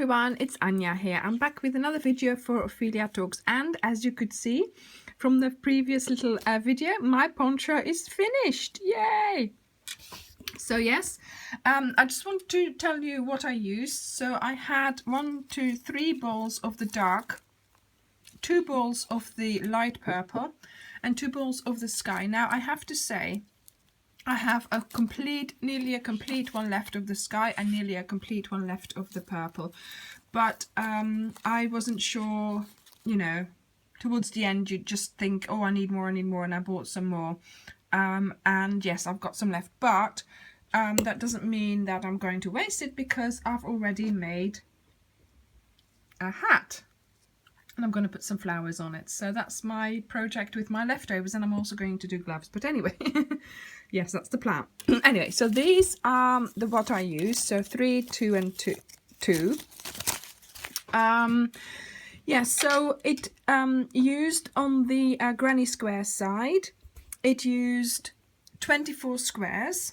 everyone, it's Anja here. I'm back with another video for Ophelia Talks, and as you could see from the previous little video, my poncho is finished. Yay! So yes, I just want to tell you what I used. So I had 3 balls of the dark, 2 balls of the light purple, and 2 balls of the sky. Now I have to say, I have nearly a complete one left of the sky and nearly a complete one left of the purple. But I wasn't sure, you know, towards the end you just think, oh, I need more, and I bought some more. And yes, I've got some left, but that doesn't mean that I'm going to waste it, because I've already made a hat. And I'm going to put some flowers on it. So that's my project with my leftovers, and I'm also going to do gloves. But anyway, yes, that's the plan. Anyway, so these are what I use. So 3, 2, and 2. Yeah, so it used on the granny square side, it used 24 squares.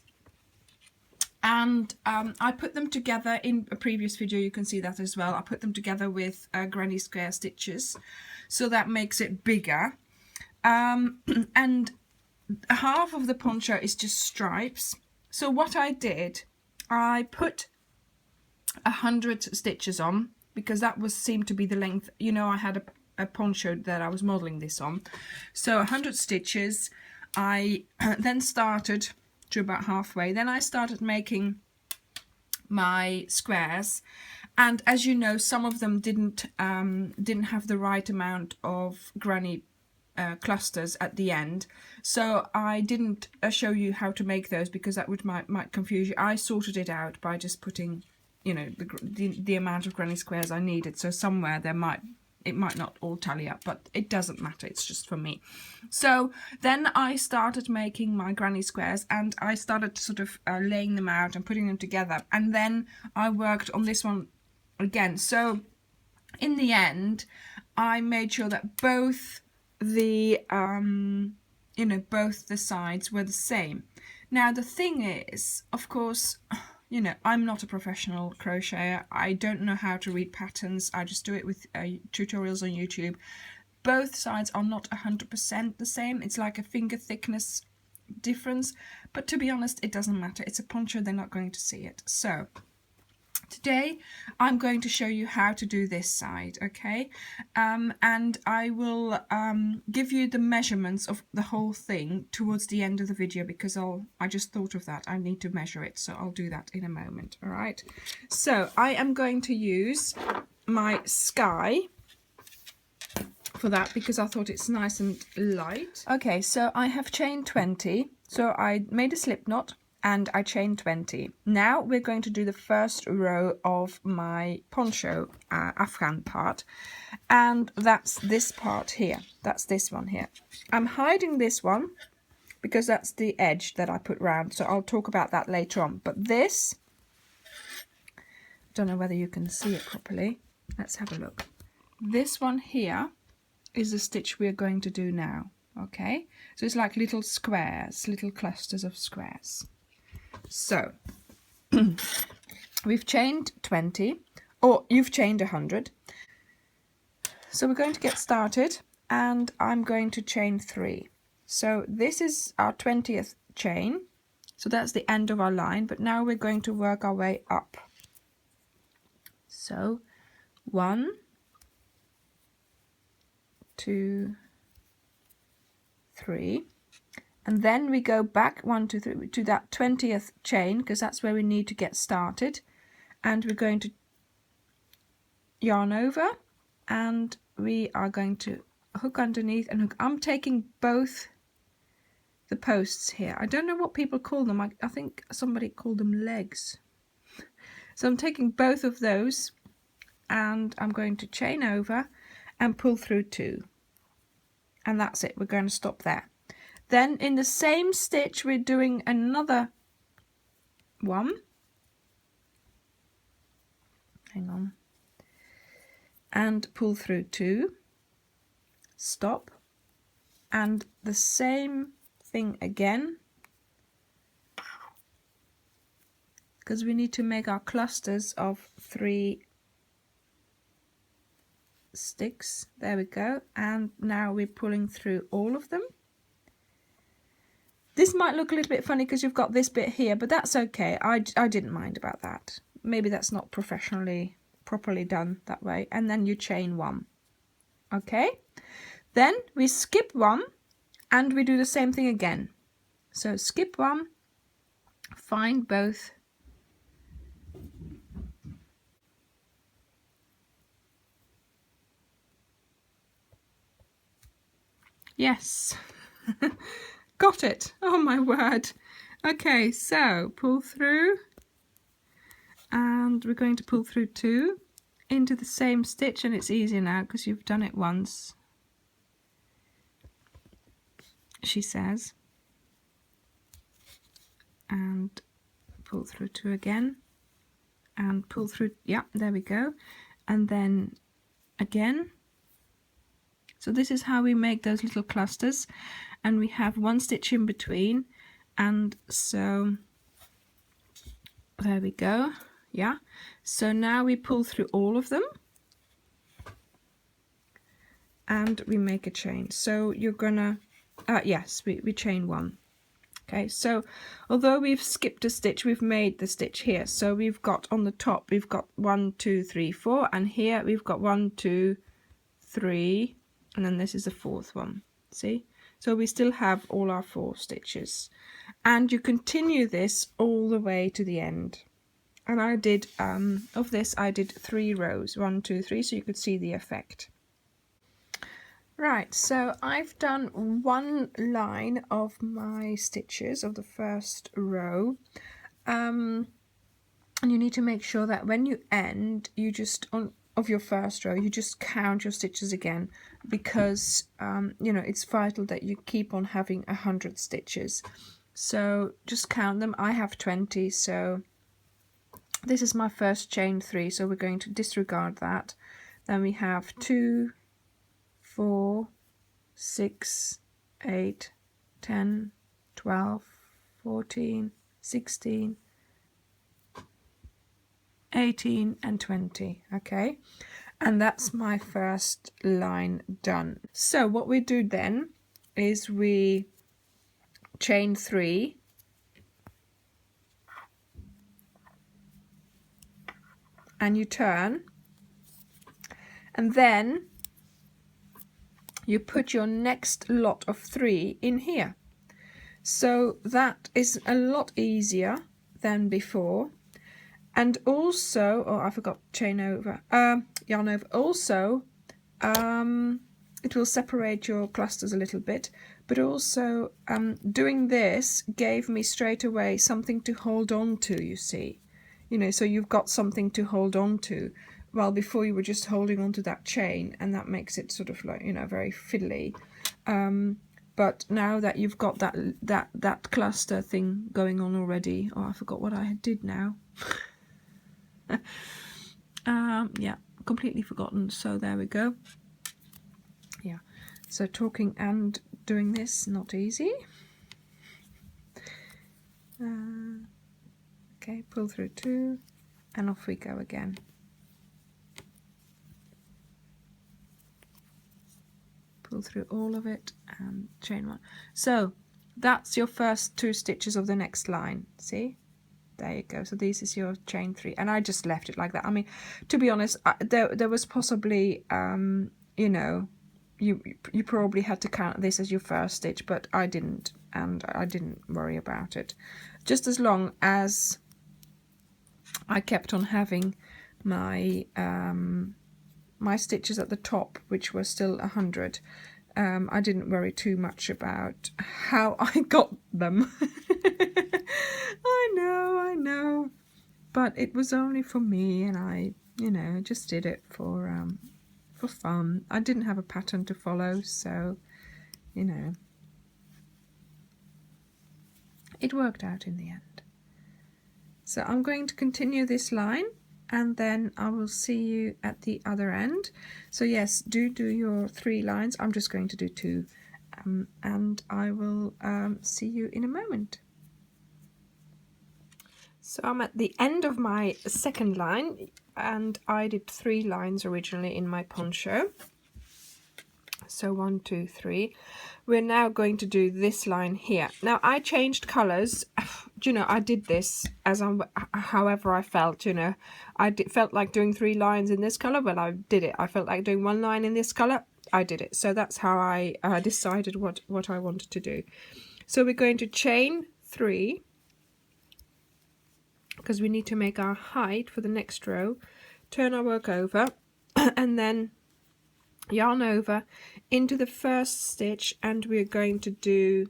And I put them together in a previous video, you can see that as well. I put them together with granny square stitches, so that makes it bigger. And half of the poncho is just stripes. So what I did, I put 100 stitches on, because that seemed to be the length. You know, I had a poncho that I was modeling this on. So 100 stitches. I then started to about halfway. Then I started making my squares, and as you know, some of them didn't have the right amount of granny clusters at the end, so I didn't show you how to make those, because that might confuse you. I sorted it out by just putting, you know, the amount of granny squares I needed. So somewhere it might not all tally up, but it doesn't matter, it's just for me. So then I started making my granny squares, and I started sort of laying them out and putting them together, and then I worked on this one again. So in the end, I made sure that both the you know, both the sides were the same. Now the thing is, of course, you know, I'm not a professional crocheter. I don't know how to read patterns. I just do it with tutorials on YouTube. Both sides are not 100% the same. It's like a finger thickness difference. But to be honest, it doesn't matter. It's a poncho, they're not going to see it. So today I'm going to show you how to do this side, okay? And I will give you the measurements of the whole thing towards the end of the video, because I just thought of that. I need to measure it, so I'll do that in a moment, all right? So I am going to use my sky for that, because I thought it's nice and light. Okay, so I have chained 20. So I made a slip knot, and I chained 20. Now we're going to do the first row of my poncho Afghan part, and that's this part here. That's this one here. I'm hiding this one because that's the edge that I put round, so I'll talk about that later on. But this, don't know whether you can see it properly. Let's have a look. This one here is the stitch we're going to do now, okay? So it's like little squares, little clusters of squares. So we've chained 20, or you've chained 100. So we're going to get started, and I'm going to chain 3. So this is our 20th chain. So that's the end of our line, but now we're going to work our way up. So 1, 2, 3. And then we go back 1, 2, 3 to that 20th chain, because that's where we need to get started. And we're going to yarn over, and we are going to hook underneath and hook. I'm taking both the posts here. I don't know what people call them. I think somebody called them legs. So I'm taking both of those, and I'm going to chain over and pull through 2. And that's it. We're going to stop there. Then in the same stitch, we're doing another one. Hang on. And pull through 2. Stop. And the same thing again, because we need to make our clusters of 3 sticks. There we go. And now we're pulling through all of them. This might look a little bit funny because you've got this bit here, but that's okay. I didn't mind about that. Maybe that's not properly done that way. And then you chain 1. Okay? Then we skip 1 and we do the same thing again. So skip 1, find both. Yes. Got it. Oh my word. Okay, so pull through, and we're going to pull through 2 into the same stitch, and it's easier now because you've done it once, she says. And pull through 2 again, and pull through, yeah, there we go. And then again. So this is how we make those little clusters, and we have 1 stitch in between, and so there we go. Yeah, so now we pull through all of them and we make a chain. So you're gonna yes, we chain 1. Okay, so although we've skipped a stitch, we've made the stitch here. So we've got on the top, we've got 1 2 3 4, and here we've got 1 2 3, and then this is the 4th one. See, so we still have all our 4 stitches, and you continue this all the way to the end. And I did of this I did 3 rows, 1 2 3, so you could see the effect. Right, so I've done 1 line of my stitches of the first row, and you need to make sure that when you end, you just of your first row, you just count your stitches again, because you know, it's vital that you keep on having 100 stitches. So just count them. I have 20, so this is my first chain 3, so we're going to disregard that. Then we have 2 4 6 8 10 12 14 16 18 and 20. Okay, and that's my first line done. So what we do then is we chain 3, and you turn, and then you put your next lot of 3 in here. So that is a lot easier than before. And also, oh, I forgot chain over, yarn over. Also, it will separate your clusters a little bit, but also doing this gave me straight away something to hold on to, you see. You know, so you've got something to hold on to, while before you were just holding on to that chain, and that makes it sort of like, you know, very fiddly. But now that you've got that cluster thing going on already, oh, I forgot what I did now. Yeah, completely forgotten. So there we go. Yeah, so talking and doing this, not easy. Okay, pull through 2, and off we go again. Pull through all of it and chain 1. So that's your first 2 stitches of the next line. See, there you go. So this is your chain 3, and I just left it like that. I mean, to be honest, there was possibly you know, you probably had to count this as your first stitch, but I didn't, and I didn't worry about it. Just as long as I kept on having my my stitches at the top, which were still 100. I didn't worry too much about how I got them. I know, but it was only for me, and I, you know, just did it for fun. I didn't have a pattern to follow, so, you know, it worked out in the end. So I'm going to continue this line, and then I will see you at the other end. So yes, do your 3 lines. I'm just going to do 2, and I will see you in a moment. So I'm at the end of my second line, and I did 3 lines originally in my poncho. So 1, 2, 3. We're now going to do this line here. Now I changed colors. You know, I did this as however I felt. You know, felt like doing 3 lines in this color. Well, I did it. I felt like doing 1 line in this color. I did it. So that's how I decided what I wanted to do. So we're going to chain 3, because we need to make our height for the next row. Turn our work over and then yarn over into the first stitch, and we're going to do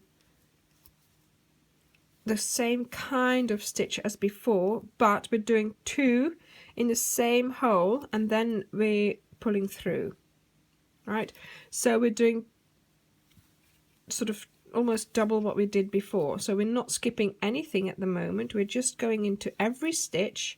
the same kind of stitch as before, but we're doing 2 in the same hole, and then we're pulling through, right? So we're doing sort of almost double what we did before. So we're not skipping anything at the moment. We're just going into every stitch,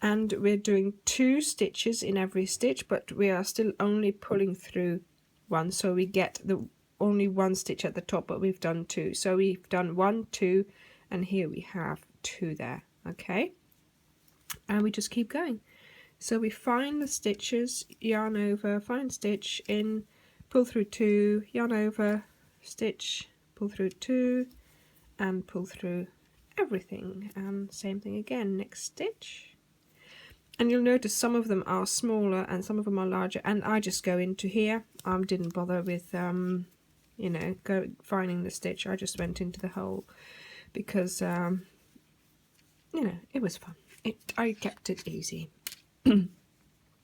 and we're doing 2 stitches in every stitch, but we are still only pulling through 1, so we get the only 1 stitch at the top, but we've done 2. So we've done 1, 2, and here we have 2 there. Okay, and we just keep going. So we find the stitches, yarn over, find stitch in, pull through 2, yarn over, stitch, pull through 2, and pull through everything, and same thing again, next stitch. And you'll notice some of them are smaller and some of them are larger, and I just go into here. Didn't bother with you know, finding the stitch. I just went into the hole because you know, it was fun. I kept it easy.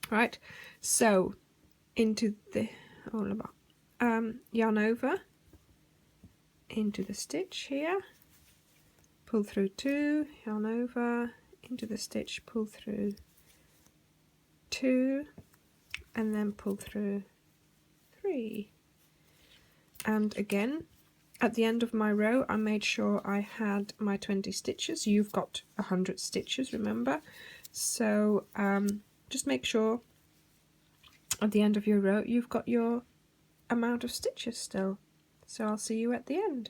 Right, so into the yarn over into the stitch here, pull through 2, yarn over into the stitch, pull through 2, and then pull through 3. And again, at the end of my row, I made sure I had my 20 stitches. You've got 100 stitches, remember? So just make sure at the end of your row you've got your amount of stitches still. So I'll see you at the end.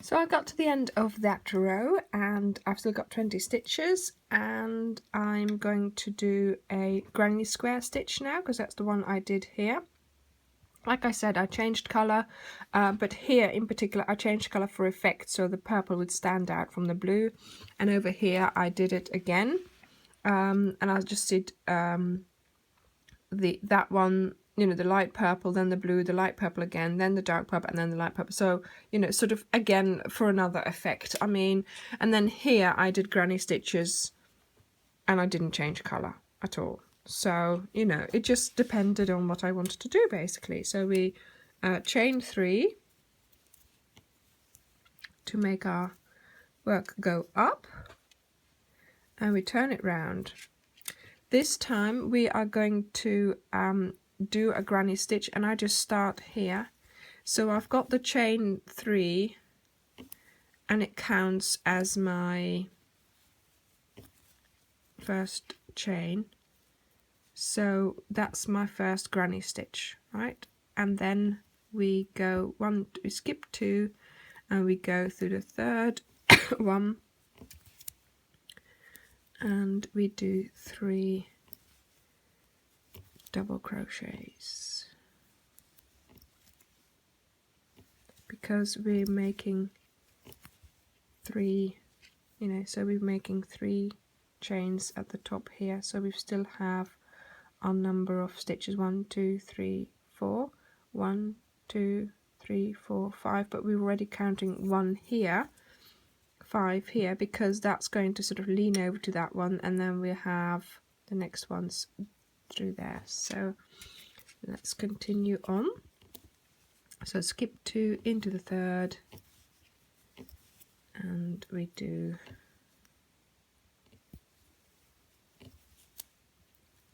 So I got to the end of that row and I've still got 20 stitches, and I'm going to do a granny square stitch now because that's the one I did here. Like I said, I changed colour, but here in particular I changed colour for effect so the purple would stand out from the blue, and over here I did it again, and I just did that one, you know, the light purple, then the blue, the light purple again, then the dark purple, and then the light purple. So, you know, sort of again for another effect. I mean, and then here I did granny stitches and I didn't change colour at all. So, you know, it just depended on what I wanted to do basically. So we chain 3 to make our work go up, and we turn it round. This time we are going to do a granny stitch, and I just start here. So I've got the chain 3 and it counts as my first chain. So that's my first granny stitch, right? And then we go we skip 2 and we go through the third one, and we do 3 double crochets because we're making 3, you know, so we're making 3 chains at the top here, so we still have our number of stitches 1, 2, 3, 4, 1, 2, 3, 4, 5, but we're already counting 1 here, 5 here, because that's going to sort of lean over to that one, and then we have the next ones through there. So let's continue on. So skip 2 into the third, and we do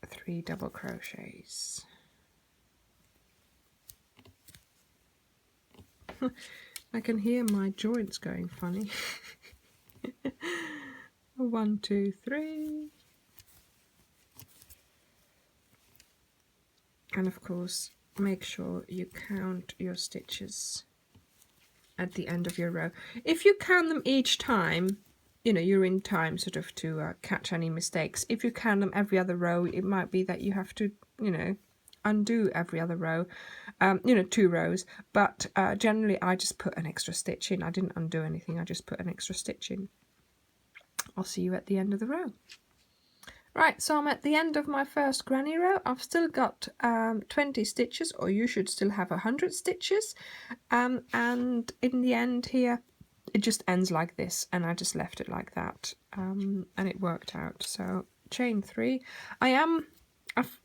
3 double crochets. I can hear my joints going funny. 1, 2, 3, and of course make sure you count your stitches at the end of your row. If you count them each time, you know, you're in time sort of to catch any mistakes. If you count them every other row, it might be that you have to, you know, undo every other row, you know, 2 rows. But generally I just put an extra stitch in. I didn't undo anything, I just put an extra stitch in. I'll see you at the end of the row. Right, so I'm at the end of my first granny row. I've still got 20 stitches, or you should still have 100 stitches. And in the end here, it just ends like this, and I just left it like that, and it worked out. So chain 3.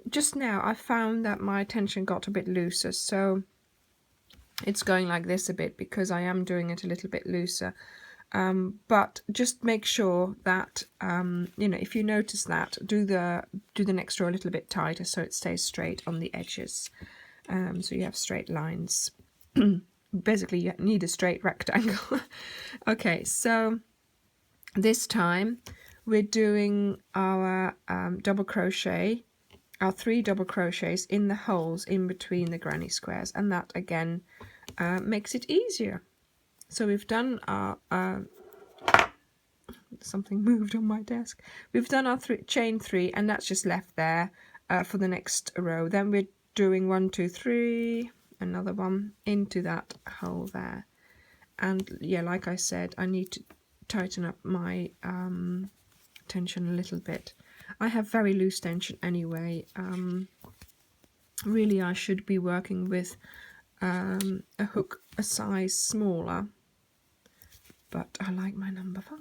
Just now I found that my tension got a bit looser, so it's going like this a bit because I am doing it a little bit looser. But just make sure that you know, if you notice that, do the next row a little bit tighter so it stays straight on the edges, so you have straight lines. Basically you need a straight rectangle. Okay, so this time we're doing our double crochet, our 3 double crochets in the holes in between the granny squares, and that again makes it easier. So we've done our something moved on my desk. We've done our chain 3, and that's just left there for the next row. Then we're doing 1, 2, 3, another one into that hole there. And yeah, like I said, I need to tighten up my tension a little bit. I have very loose tension anyway. Really I should be working with a hook a size smaller, but I like my number 5.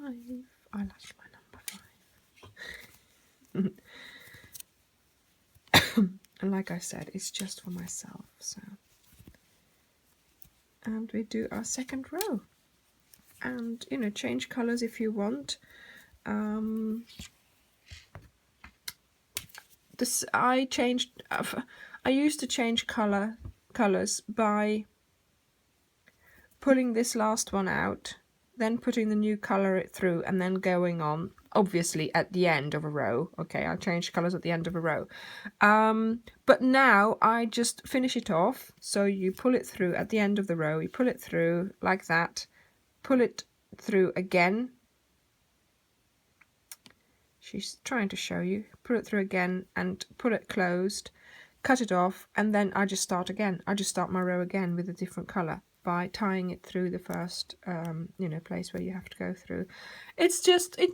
I like my number 5. And like I said, it's just for myself. So, and we do our second row, and you know, change colors if you want. I used to change colors by pulling this last one out, then putting the new color through, and then going on, obviously at the end of a row. Okay, I'll change colors at the end of a row, but now I just finish it off. So you pull it through at the end of the row, you pull it through like that, pull it through again. She's trying to show you. Pull it through again and pull it closed, cut it off, and then I just start again. I just start my row again with a different color by tying it through the first you know, place where you have to go through. It's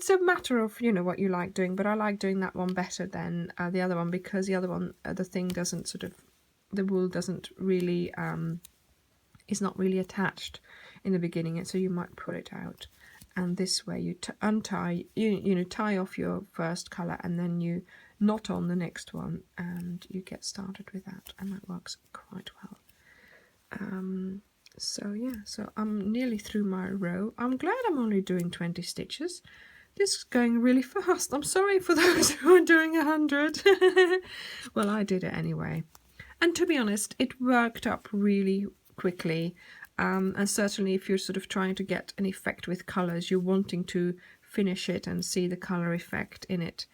a matter of, you know, what you like doing, but I like doing that one better than the other one, because the other one, the thing doesn't sort of, the wool doesn't really is not really attached in the beginning, and so you might pull it out. And this way you untie, you know, tie off your first color, and then you knot on the next one, and you get started with that, and that works quite well. So yeah, so I'm nearly through my row. I'm glad I'm only doing 20 stitches. This is going really fast. I'm sorry for those who are doing 100. Well, I did it anyway, and to be honest, it worked up really quickly. And certainly if you're sort of trying to get an effect with colors, you're wanting to finish it and see the color effect in it,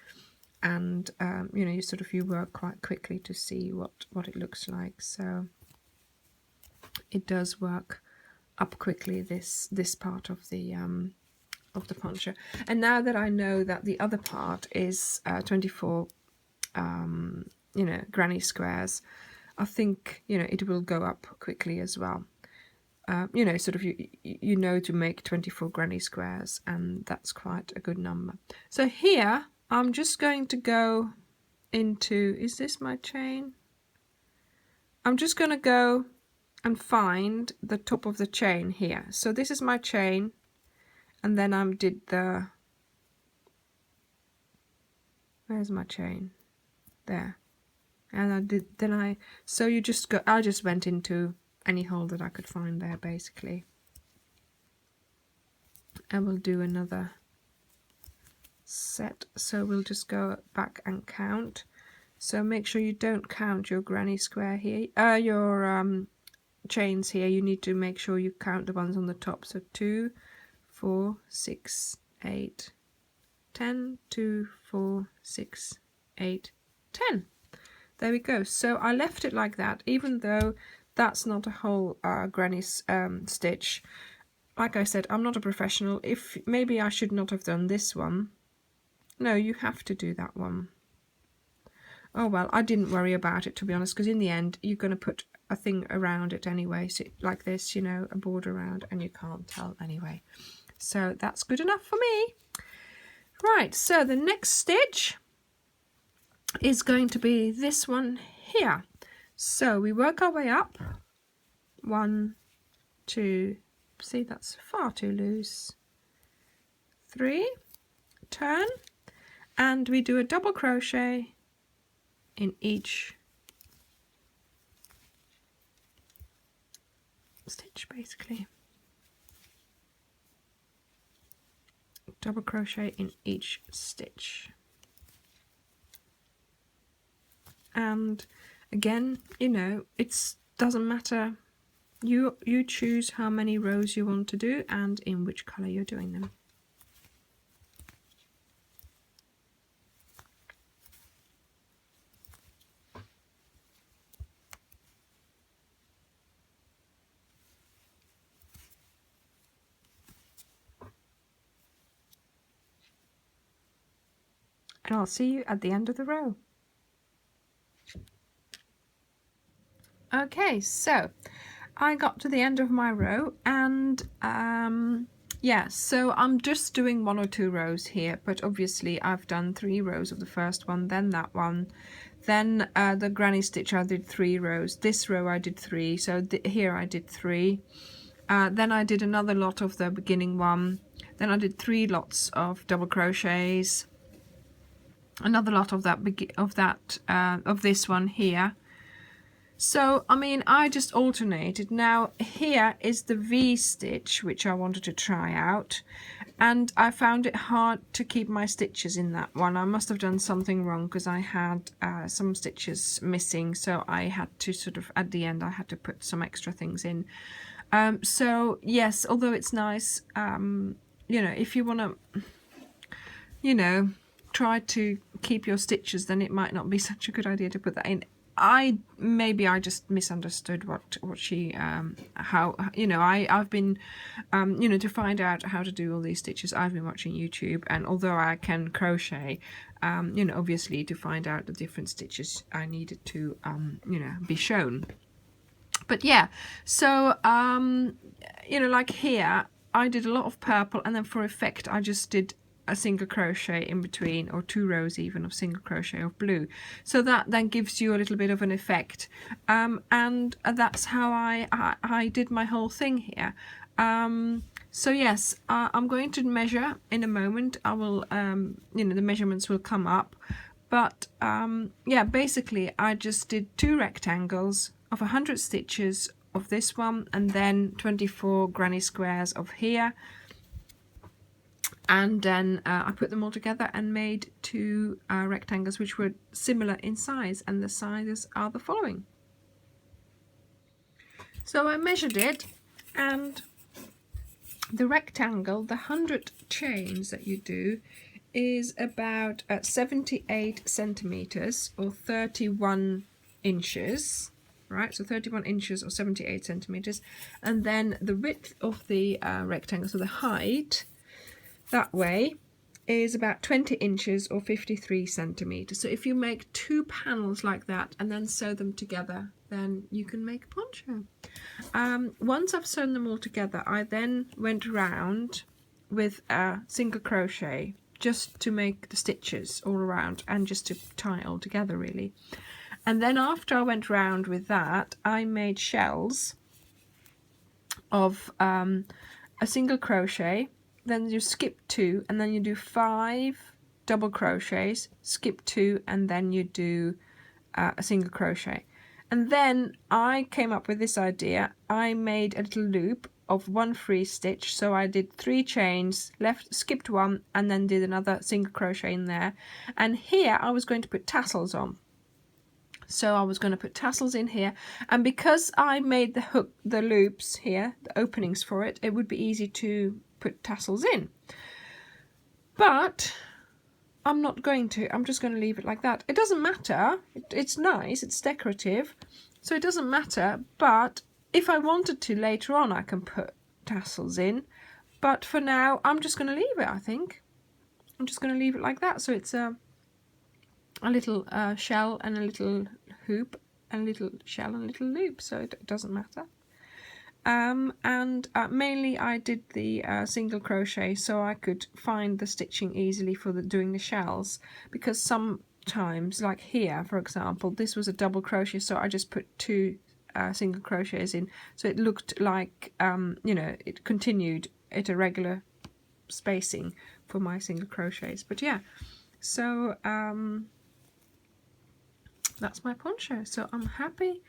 and you know, you work quite quickly to see what it looks like. So it does work up quickly, this part of the poncho. And now that I know that the other part is 24 you know, granny squares, I think, you know, it will go up quickly as well. You know, sort of you know to make 24 granny squares, and that's quite a good number. So here I'm just going to go into, is this my chain? I'm just going to go and find the top of the chain here. So this is my chain, and then I did the, where's my chain? There. And I did, then I just went into any hole that I could find there, basically. And we'll do another set, so we'll just go back and count. So make sure you don't count your granny square here, your chains here. You need to make sure you count the ones on the top. So 2, 4, 6, 8, 10, 2, 4, 6, 8, 10. There we go. So I left it like that, even though that's not a whole granny stitch. like I said, I'm not a professional. If maybe I should not have done this one. No, you have to do that one. Oh well, I didn't worry about it, to be honest, because in the end you're going to put a thing around it anyway, so like this, you know, a border around, and you can't tell anyway. So that's good enough for me. Right, so the next stitch is going to be this one here. So we work our way up. 1, 2, see, that's far too loose. 3, turn, and we do a double crochet in each stitch, basically. Double crochet in each stitch. And again, you know, it doesn't matter. You choose how many rows you want to do and in which color you're doing them. And I'll see you at the end of the row. Okay, so I got to the end of my row, and yeah, so I'm just doing 1 or 2 rows here, but obviously I've done 3 rows of the first one, then that one, then the granny stitch I did 3 rows, this row I did 3, so here I did 3, then I did another lot of the beginning one, then I did 3 lots of double crochets, another lot of this one here. So I mean, I just alternated. Now here is the V stitch which I wanted to try out, and I found it hard to keep my stitches in that one. I must have done something wrong because I had some stitches missing, so I had to sort of, at the end I had to put some extra things in. So yes, although it's nice, you know, if you want to, you know, try to keep your stitches, then it might not be such a good idea to put that in. Maybe I just misunderstood what she how, you know, I've been you know, to find out how to do all these stitches, I've been watching YouTube, and although I can crochet, you know, obviously to find out the different stitches I needed to you know, be shown. But yeah, so you know, like here I did a lot of purple, and then for effect I just did a single crochet in between, or 2 rows even of single crochet of blue, so that then gives you a little bit of an effect, and that's how I did my whole thing here. So yes, I'm going to measure in a moment. I will you know, the measurements will come up, but yeah, basically I just did 2 rectangles of 100 stitches of this one, and then 24 granny squares of here, and then I put them all together and made 2 rectangles which were similar in size, and the sizes are the following. So I measured it, and the rectangle, the 100 chains that you do, is about 78 centimeters or 31 inches, right? So 31 inches or 78 centimeters, and then the width of the rectangle, so the height that way, is about 20 inches or 53 centimeters. So if you make 2 panels like that and then sew them together, then you can make a poncho. Once I've sewn them all together, I then went around with a single crochet just to make the stitches all around and just to tie it all together, really. And then after I went round with that, I made shells of a single crochet, then you skip 2, and then you do 5 double crochets, skip 2, and then you do a single crochet. And then I came up with this idea. I made a little loop of 1 free stitch, so I did 3 chains, skipped 1, and then did another single crochet in there. And here I was going to put tassels on. So I was going to put tassels in here, and because I made the loops here, the openings for it, it would be easy to put tassels in. But I'm not going to. I'm just going to leave it like that. It doesn't matter. It's nice. It's decorative, so it doesn't matter. But if I wanted to later on, I can put tassels in. But for now, I'm just going to leave it, I think. I'm just going to leave it like that. So it's a little shell and a little hoop, and a little shell and a little loop, so it doesn't matter. And mainly I did the single crochet so I could find the stitching easily for doing the shells, because sometimes, like here for example, this was a double crochet, so I just put 2 single crochets in, so it looked like you know, it continued at a regular spacing for my single crochets. But yeah, so that's my poncho. So I'm happy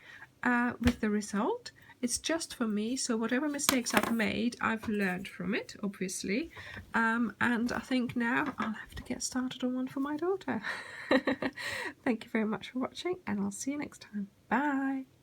with the result. It's just for me, so whatever mistakes I've made, I've learned from it, obviously. And I think now I'll have to get started on one for my daughter. Thank you very much for watching, and I'll see you next time. Bye!